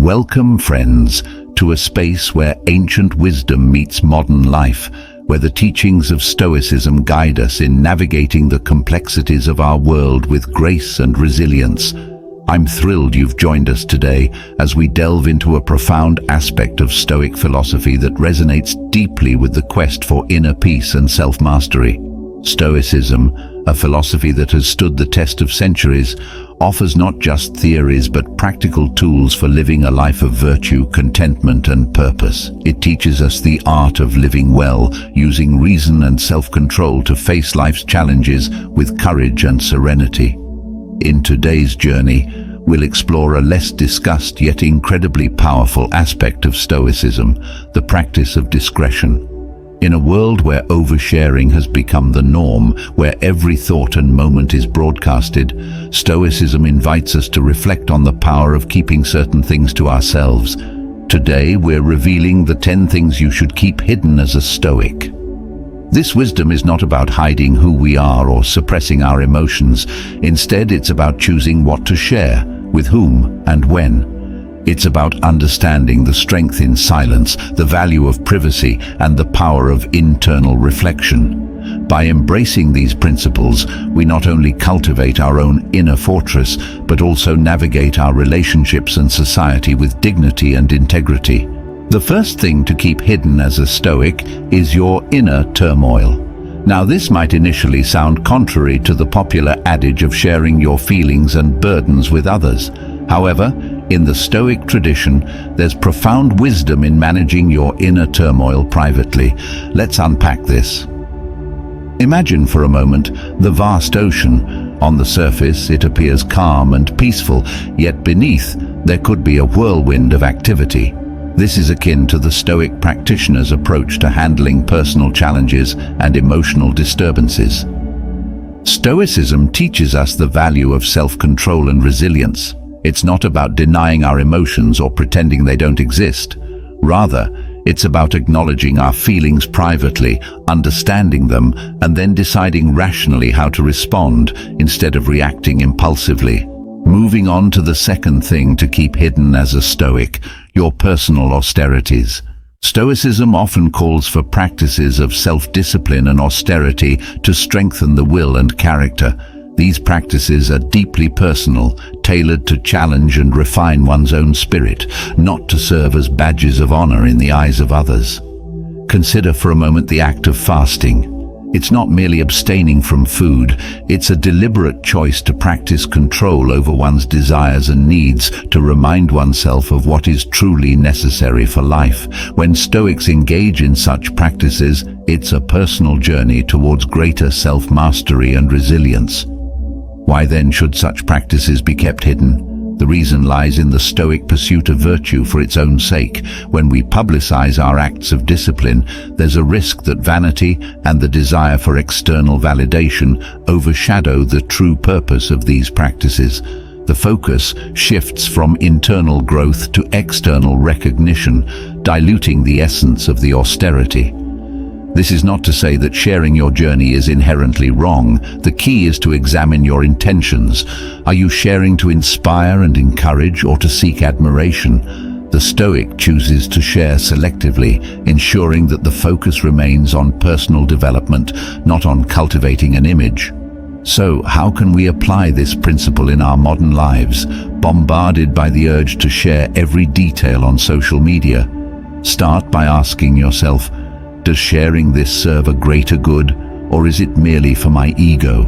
Welcome, friends, to a space where ancient wisdom meets modern life, where the teachings of Stoicism guide us in navigating the complexities of our world with grace and resilience. I'm thrilled you've joined us today as we delve into a profound aspect of Stoic philosophy that resonates deeply with the quest for inner peace and self-mastery. Stoicism, a philosophy that has stood the test of centuries, offers not just theories but practical tools for living a life of virtue, contentment and purpose. It teaches us the art of living well, using reason and self-control to face life's challenges with courage and serenity. In today's journey, we'll explore a less discussed yet incredibly powerful aspect of Stoicism, the practice of discretion. In a world where oversharing has become the norm, where every thought and moment is broadcasted, Stoicism invites us to reflect on the power of keeping certain things to ourselves. Today, we're revealing the 10 things you should keep hidden as a Stoic. This wisdom is not about hiding who we are or suppressing our emotions. Instead, it's about choosing what to share, with whom and when. It's about understanding the strength in silence, the value of privacy, and the power of internal reflection. By embracing these principles, we not only cultivate our own inner fortress, but also navigate our relationships and society with dignity and integrity. The first thing to keep hidden as a Stoic is your inner turmoil. Now, this might initially sound contrary to the popular adage of sharing your feelings and burdens with others. However, in the Stoic tradition, there's profound wisdom in managing your inner turmoil privately. Let's unpack this. Imagine for a moment the vast ocean. On the surface, it appears calm and peaceful, yet beneath, there could be a whirlwind of activity. This is akin to the Stoic practitioner's approach to handling personal challenges and emotional disturbances. Stoicism teaches us the value of self-control and resilience. It's not about denying our emotions or pretending they don't exist. Rather, it's about acknowledging our feelings privately, understanding them, and then deciding rationally how to respond instead of reacting impulsively. Moving on to the second thing to keep hidden as a Stoic, your personal austerities. Stoicism often calls for practices of self-discipline and austerity to strengthen the will and character. These practices are deeply personal, tailored to challenge and refine one's own spirit, not to serve as badges of honor in the eyes of others. Consider for a moment the act of fasting. It's not merely abstaining from food, it's a deliberate choice to practice control over one's desires and needs, to remind oneself of what is truly necessary for life. When Stoics engage in such practices, it's a personal journey towards greater self-mastery and resilience. Why then should such practices be kept hidden? The reason lies in the Stoic pursuit of virtue for its own sake. When we publicize our acts of discipline, there's a risk that vanity and the desire for external validation overshadow the true purpose of these practices. The focus shifts from internal growth to external recognition, diluting the essence of the austerity. This is not to say that sharing your journey is inherently wrong. The key is to examine your intentions. Are you sharing to inspire and encourage, or to seek admiration? The Stoic chooses to share selectively, ensuring that the focus remains on personal development, not on cultivating an image. So, how can we apply this principle in our modern lives, bombarded by the urge to share every detail on social media? Start by asking yourself, does sharing this serve a greater good, or is it merely for my ego?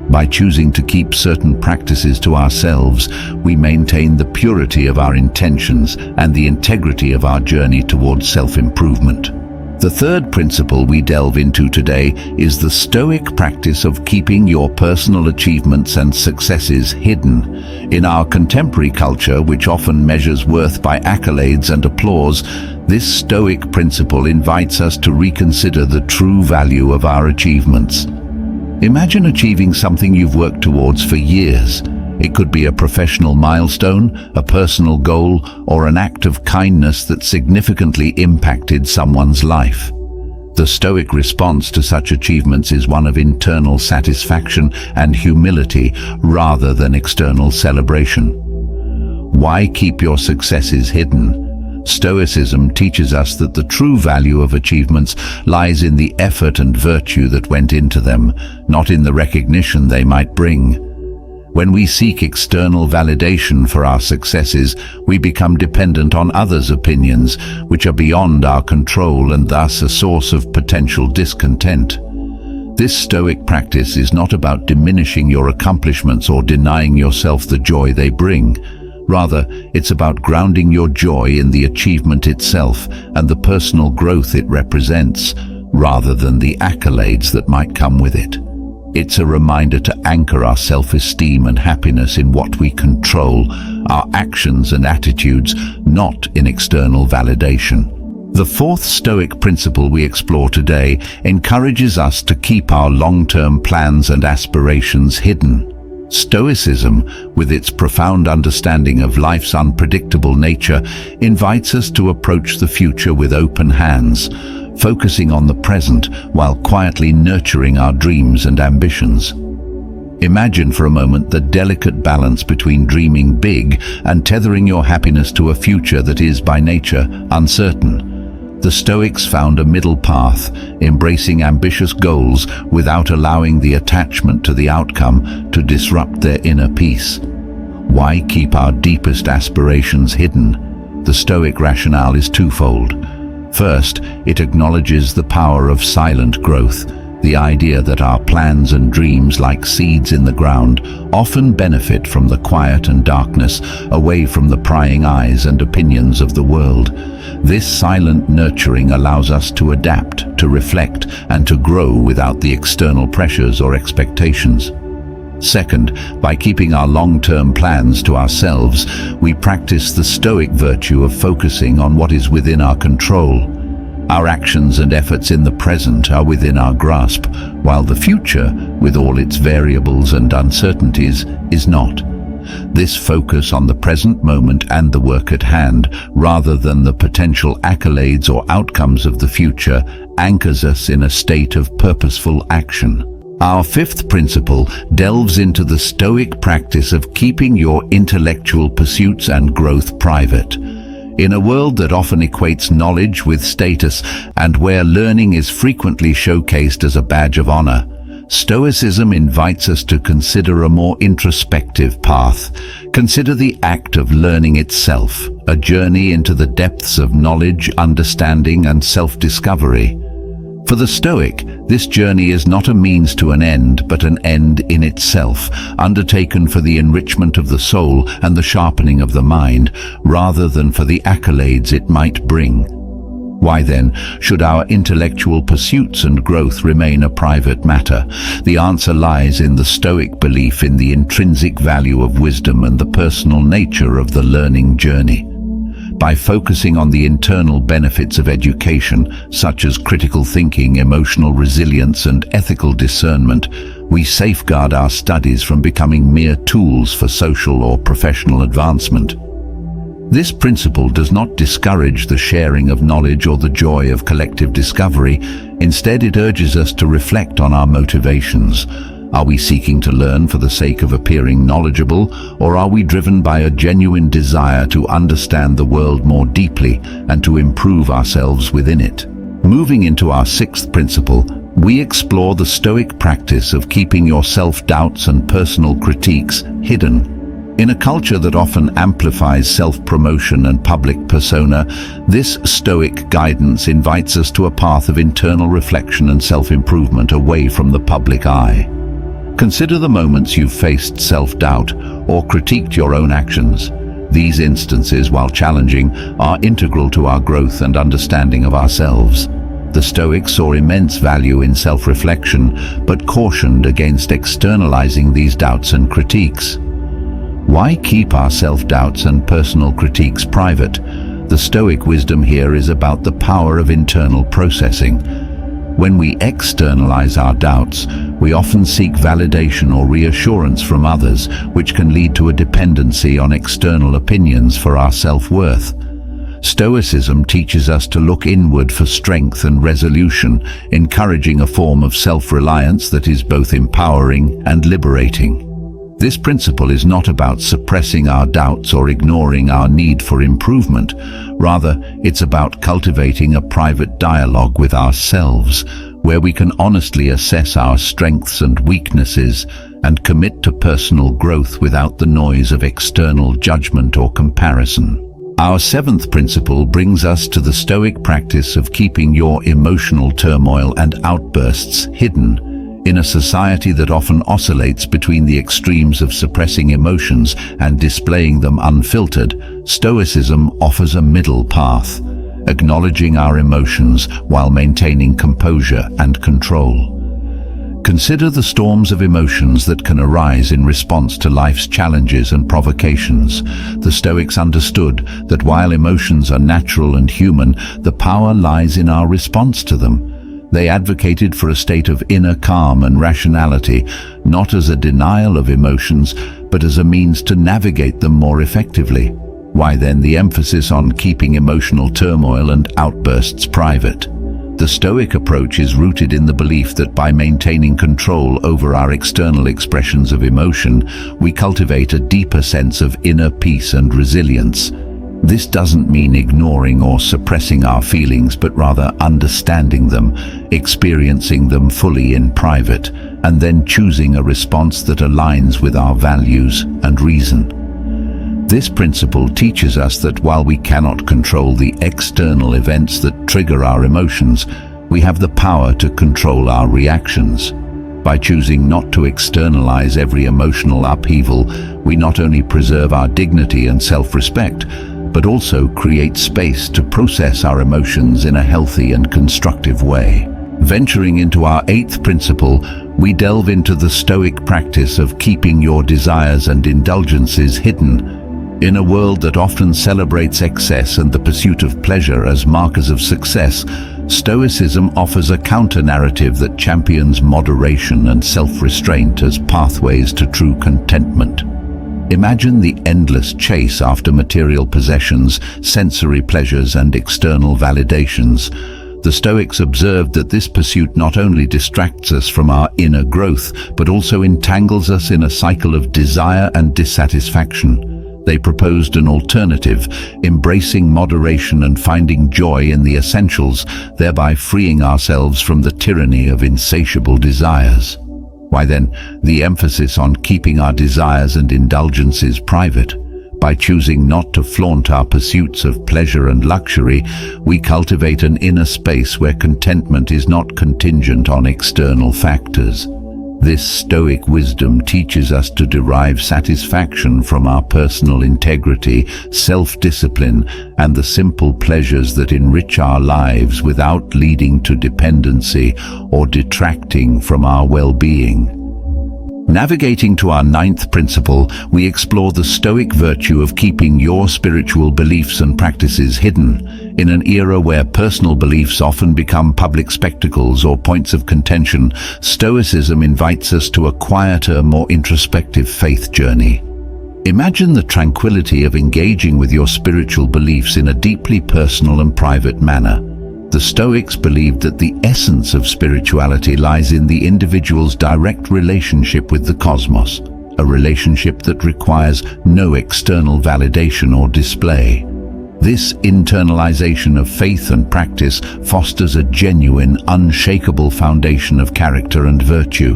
By choosing to keep certain practices to ourselves, we maintain the purity of our intentions and the integrity of our journey towards self-improvement. The third principle we delve into today is the Stoic practice of keeping your personal achievements and successes hidden. In our contemporary culture, which often measures worth by accolades and applause, this Stoic principle invites us to reconsider the true value of our achievements. Imagine achieving something you've worked towards for years. It could be a professional milestone, a personal goal, or an act of kindness that significantly impacted someone's life. The Stoic response to such achievements is one of internal satisfaction and humility rather than external celebration. Why keep your successes hidden? Stoicism teaches us that the true value of achievements lies in the effort and virtue that went into them, not in the recognition they might bring. When we seek external validation for our successes, we become dependent on others' opinions, which are beyond our control and thus a source of potential discontent. This Stoic practice is not about diminishing your accomplishments or denying yourself the joy they bring. Rather, it's about grounding your joy in the achievement itself and the personal growth it represents, rather than the accolades that might come with it. It's a reminder to anchor our self-esteem and happiness in what we control, our actions and attitudes, not in external validation. The fourth Stoic principle we explore today encourages us to keep our long-term plans and aspirations hidden. Stoicism, with its profound understanding of life's unpredictable nature, invites us to approach the future with open hands, focusing on the present while quietly nurturing our dreams and ambitions. Imagine for a moment the delicate balance between dreaming big and tethering your happiness to a future that is, by nature, uncertain. The Stoics found a middle path, embracing ambitious goals without allowing the attachment to the outcome to disrupt their inner peace. Why keep our deepest aspirations hidden? The Stoic rationale is twofold. First, it acknowledges the power of silent growth, the idea that our plans and dreams, like seeds in the ground, often benefit from the quiet and darkness, away from the prying eyes and opinions of the world. This silent nurturing allows us to adapt, to reflect, and to grow without the external pressures or expectations. Second, by keeping our long-term plans to ourselves, we practice the Stoic virtue of focusing on what is within our control. Our actions and efforts in the present are within our grasp, while the future, with all its variables and uncertainties, is not. This focus on the present moment and the work at hand, rather than the potential accolades or outcomes of the future, anchors us in a state of purposeful action. Our fifth principle delves into the Stoic practice of keeping your intellectual pursuits and growth private. In a world that often equates knowledge with status and where learning is frequently showcased as a badge of honor, Stoicism invites us to consider a more introspective path. Consider the act of learning itself, a journey into the depths of knowledge, understanding, and self-discovery. For the Stoic, this journey is not a means to an end, but an end in itself, undertaken for the enrichment of the soul and the sharpening of the mind, rather than for the accolades it might bring. Why then should our intellectual pursuits and growth remain a private matter? The answer lies in the Stoic belief in the intrinsic value of wisdom and the personal nature of the learning journey. By focusing on the internal benefits of education, such as critical thinking, emotional resilience, and ethical discernment, we safeguard our studies from becoming mere tools for social or professional advancement. This principle does not discourage the sharing of knowledge or the joy of collective discovery. Instead, it urges us to reflect on our motivations. Are we seeking to learn for the sake of appearing knowledgeable, or are we driven by a genuine desire to understand the world more deeply and to improve ourselves within it? Moving into our sixth principle, we explore the Stoic practice of keeping your self-doubts and personal critiques hidden. In a culture that often amplifies self-promotion and public persona, this Stoic guidance invites us to a path of internal reflection and self-improvement away from the public eye. Consider the moments you've faced self-doubt or critiqued your own actions. These instances, while challenging, are integral to our growth and understanding of ourselves. The Stoics saw immense value in self-reflection, but cautioned against externalizing these doubts and critiques. Why keep our self-doubts and personal critiques private? The Stoic wisdom here is about the power of internal processing. When we externalize our doubts, we often seek validation or reassurance from others, which can lead to a dependency on external opinions for our self-worth. Stoicism teaches us to look inward for strength and resolution, encouraging a form of self-reliance that is both empowering and liberating. This principle is not about suppressing our doubts or ignoring our need for improvement. Rather, it's about cultivating a private dialogue with ourselves, where we can honestly assess our strengths and weaknesses and commit to personal growth without the noise of external judgment or comparison. Our seventh principle brings us to the Stoic practice of keeping your emotional turmoil and outbursts hidden. In a society that often oscillates between the extremes of suppressing emotions and displaying them unfiltered, Stoicism offers a middle path, acknowledging our emotions while maintaining composure and control. Consider the storms of emotions that can arise in response to life's challenges and provocations. The Stoics understood that while emotions are natural and human, the power lies in our response to them. They advocated for a state of inner calm and rationality, not as a denial of emotions, but as a means to navigate them more effectively. Why then the emphasis on keeping emotional turmoil and outbursts private? The Stoic approach is rooted in the belief that by maintaining control over our external expressions of emotion, we cultivate a deeper sense of inner peace and resilience. This doesn't mean ignoring or suppressing our feelings, but rather understanding them, experiencing them fully in private, and then choosing a response that aligns with our values and reason. This principle teaches us that while we cannot control the external events that trigger our emotions, we have the power to control our reactions. By choosing not to externalize every emotional upheaval, we not only preserve our dignity and self-respect, but also create space to process our emotions in a healthy and constructive way. Venturing into our eighth principle, we delve into the Stoic practice of keeping your desires and indulgences hidden. In a world that often celebrates excess and the pursuit of pleasure as markers of success, Stoicism offers a counter-narrative that champions moderation and self-restraint as pathways to true contentment. Imagine the endless chase after material possessions, sensory pleasures, and external validations. The Stoics observed that this pursuit not only distracts us from our inner growth, but also entangles us in a cycle of desire and dissatisfaction. They proposed an alternative, embracing moderation and finding joy in the essentials, thereby freeing ourselves from the tyranny of insatiable desires. Why then, the emphasis on keeping our desires and indulgences private. By choosing not to flaunt our pursuits of pleasure and luxury, we cultivate an inner space where contentment is not contingent on external factors. This Stoic wisdom teaches us to derive satisfaction from our personal integrity, self-discipline, and the simple pleasures that enrich our lives without leading to dependency or detracting from our well-being. Navigating to our ninth principle, we explore the Stoic virtue of keeping your spiritual beliefs and practices hidden. In an era where personal beliefs often become public spectacles or points of contention, Stoicism invites us to a quieter, more introspective faith journey. Imagine the tranquility of engaging with your spiritual beliefs in a deeply personal and private manner. The Stoics believed that the essence of spirituality lies in the individual's direct relationship with the cosmos, a relationship that requires no external validation or display. This internalization of faith and practice fosters a genuine, unshakable foundation of character and virtue.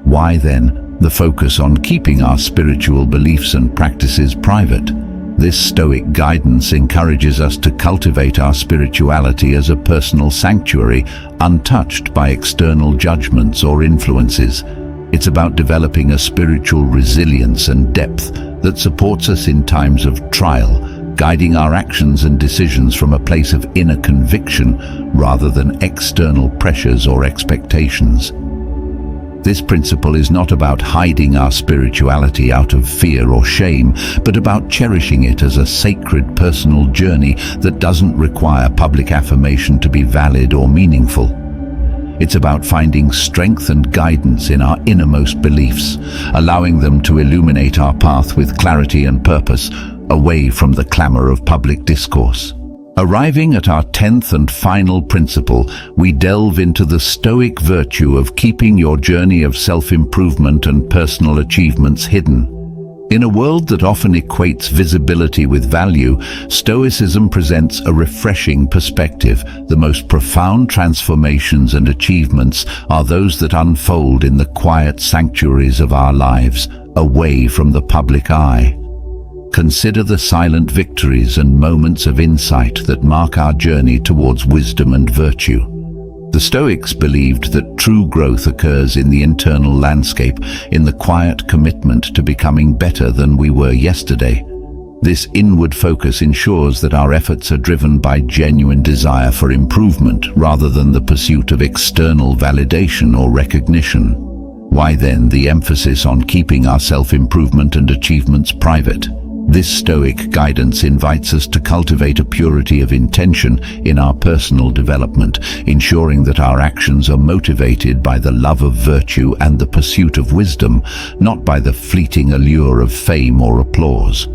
Why then the focus on keeping our spiritual beliefs and practices private? This Stoic guidance encourages us to cultivate our spirituality as a personal sanctuary, untouched by external judgments or influences. It's about developing a spiritual resilience and depth that supports us in times of trial, guiding our actions and decisions from a place of inner conviction rather than external pressures or expectations. This principle is not about hiding our spirituality out of fear or shame, but about cherishing it as a sacred personal journey that doesn't require public affirmation to be valid or meaningful. It's about finding strength and guidance in our innermost beliefs, allowing them to illuminate our path with clarity and purpose, away from the clamor of public discourse. Arriving at our 10th and final principle, we delve into the Stoic virtue of keeping your journey of self-improvement and personal achievements hidden. In a world that often equates visibility with value, Stoicism presents a refreshing perspective. The most profound transformations and achievements are those that unfold in the quiet sanctuaries of our lives, away from the public eye. Consider the silent victories and moments of insight that mark our journey towards wisdom and virtue. The Stoics believed that true growth occurs in the internal landscape, in the quiet commitment to becoming better than we were yesterday. This inward focus ensures that our efforts are driven by genuine desire for improvement rather than the pursuit of external validation or recognition. Why then the emphasis on keeping our self-improvement and achievements private? This Stoic guidance invites us to cultivate a purity of intention in our personal development, ensuring that our actions are motivated by the love of virtue and the pursuit of wisdom, not by the fleeting allure of fame or applause.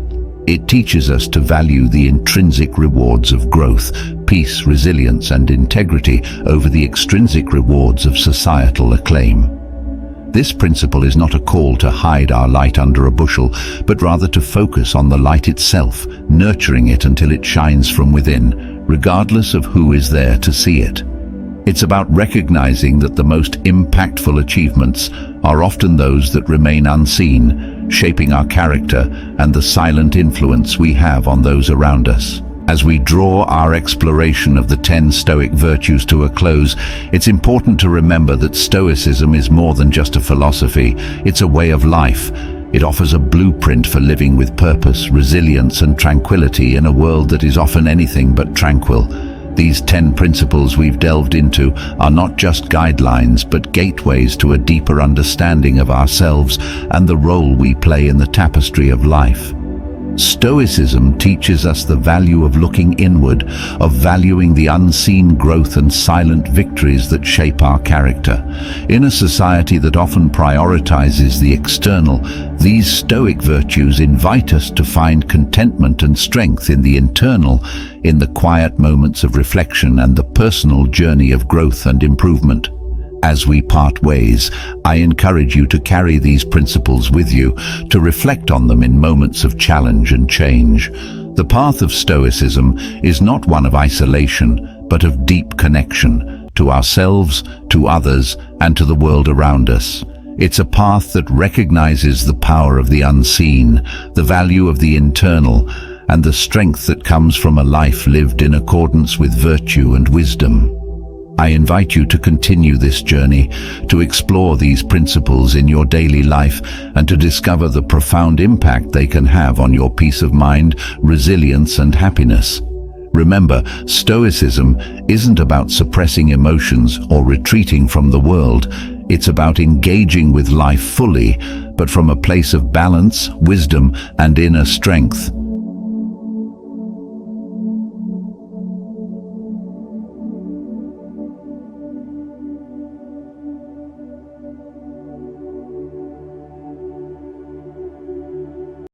It teaches us to value the intrinsic rewards of growth, peace, resilience, and integrity over the extrinsic rewards of societal acclaim. This principle is not a call to hide our light under a bushel, but rather to focus on the light itself, nurturing it until it shines from within, regardless of who is there to see it. It's about recognizing that the most impactful achievements are often those that remain unseen, shaping our character and the silent influence we have on those around us. As we draw our exploration of the 10 Stoic virtues to a close, it's important to remember that Stoicism is more than just a philosophy. It's a way of life. It offers a blueprint for living with purpose, resilience, and tranquility in a world that is often anything but tranquil. These 10 principles we've delved into are not just guidelines, but gateways to a deeper understanding of ourselves and the role we play in the tapestry of life. Stoicism teaches us the value of looking inward, of valuing the unseen growth and silent victories that shape our character. In a society that often prioritizes the external, these Stoic virtues invite us to find contentment and strength in the internal, in the quiet moments of reflection and the personal journey of growth and improvement. As we part ways, I encourage you to carry these principles with you, to reflect on them in moments of challenge and change. The path of Stoicism is not one of isolation, but of deep connection to ourselves, to others, and to the world around us. It's a path that recognizes the power of the unseen, the value of the internal, and the strength that comes from a life lived in accordance with virtue and wisdom. I invite you to continue this journey, to explore these principles in your daily life and to discover the profound impact they can have on your peace of mind, resilience, and happiness. Remember, Stoicism isn't about suppressing emotions or retreating from the world. It's about engaging with life fully, but from a place of balance, wisdom, and inner strength.